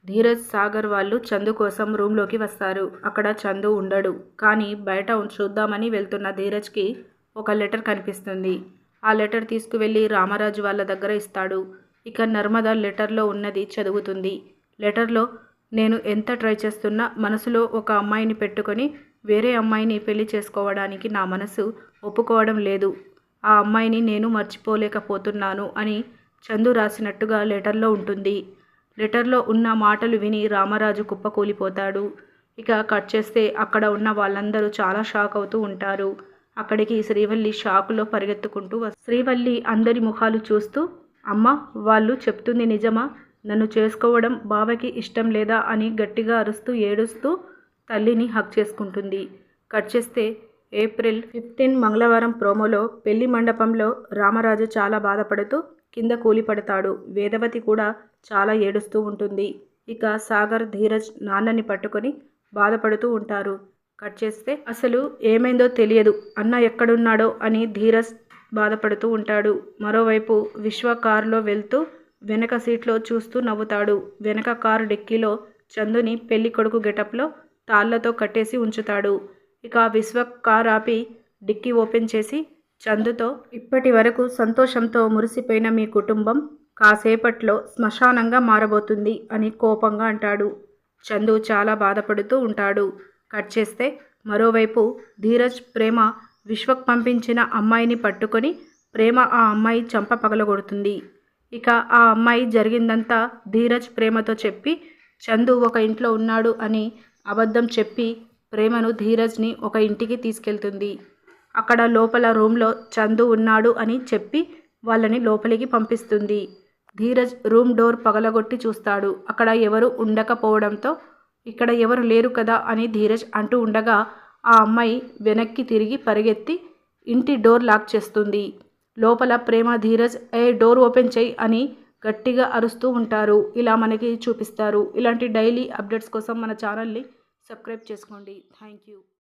ధీరజ్, సాగర్ వాళ్ళు చందు కోసం రూమ్లోకి వస్తారు. అక్కడ చందు ఉండడు. కానీ బయట చూద్దామని వెళ్తున్న ధీరజ్కి ఒక లెటర్ కనిపిస్తుంది. ఆ లెటర్ తీసుకువెళ్ళి రామరాజు వాళ్ళ దగ్గర ఇస్తాడు. ఇక నర్మద లెటర్లో ఉన్నది చదువుతుంది. లెటర్లో, నేను ఎంత ట్రై చేస్తున్నా మనసులో ఒక అమ్మాయిని పెట్టుకొని వేరే అమ్మాయిని పెళ్లి చేసుకోవడానికి నా మనసు ఒప్పుకోవడం లేదు. ఆ అమ్మాయిని నేను మర్చిపోలేకపోతున్నాను అని చందు రాసినట్టుగా లెటర్లో ఉంటుంది. లెటర్లో ఉన్న మాటలు విని రామరాజు కుప్పకూలిపోతాడు. ఇక కట్ చేస్తే అక్కడ ఉన్న వాళ్ళందరూ చాలా షాక్ అవుతూ ఉంటారు. అక్కడికి శ్రీవల్లి షాకులో పరిగెత్తుకుంటూ శ్రీవల్లి అందరి ముఖాలు చూస్తూ, అమ్మ, వాళ్ళు చెప్తుంది నిజమా? నన్ను చేసుకోవడం బావకి ఇష్టం లేదా అని గట్టిగా అరుస్తూ ఏడుస్తూ తల్లిని హగ్ చేసుకుంటుంది. కట్ చేస్తే ఏప్రిల్ 15 మంగళవారం ప్రోమోలో పెళ్లి మండపంలో రామరాజు చాలా బాధపడుతూ కింద కూలిపడతాడు. వేదవతి కూడా చాలా ఏడుస్తూ ఉంటుంది. ఇక సాగర్, ధీరజ్ నాన్నని పట్టుకొని బాధపడుతూ ఉంటారు. కట్ చేస్తే అసలు ఏమైందో తెలియదు, అన్న ఎక్కడున్నాడో అని ధీరజ్ బాధపడుతూ ఉంటాడు. మరోవైపు విశ్వ కారులో వెళ్తూ వెనక సీట్లో చూస్తూ నవ్వుతాడు. వెనక కారు డిక్కీలో చందుని పెళ్లి కొడుకు గెటప్లో తాళ్లతో కట్టేసి ఉంచుతాడు. ఇక విశ్వ కారు ఆపి డిక్కీ ఓపెన్ చేసి చందుతో, ఇప్పటి వరకు సంతోషంతో మురిసిపోయిన మీ కుటుంబం కాసేపట్లో శ్మశానంగా మారబోతుంది అని కోపంగా అంటాడు. చందు చాలా బాధపడుతూ ఉంటాడు. కట్ చేస్తే మరోవైపు ధీరజ్, ప్రేమ విశ్వక్ పంపించిన అమ్మాయిని పట్టుకొని ప్రేమ ఆ అమ్మాయి చంప పగలగొడుతుంది. ఇక ఆ అమ్మాయి జరిగిందంతా ధీరజ్ ప్రేమతో చెప్పి చందు ఒక ఇంట్లో ఉన్నాడు అని అబద్ధం చెప్పి ప్రేమను, ధీరజ్ని ఒక ఇంటికి తీసుకెళ్తుంది. అక్కడ లోపల రూమ్లో చందు ఉన్నాడు అని చెప్పి వాళ్ళని లోపలికి పంపిస్తుంది. ధీరజ్ రూమ్ డోర్ పగలగొట్టి చూస్తాడు. అక్కడ ఎవరు ఉండకపోవడంతో ఇక్కడ ఎవరు లేరు కదా అని ధీరజ్ అంటూ ఉండగా ఆ అమ్మాయి వెనక్కి తిరిగి పరిగెత్తి ఇంటి డోర్ లాక్ చేస్తుంది. లోపల ప్రేమ, ధీరజ్ డోర్ ఓపెన్ చేయి అని గట్టిగా అరుస్తూ ఉంటారు. ఇలా మనకి చూపిస్తారు. ఇలాంటి డైలీ అప్డేట్స్ కోసం మన ఛానల్ని సబ్స్క్రైబ్ చేసుకోండి. Thank you.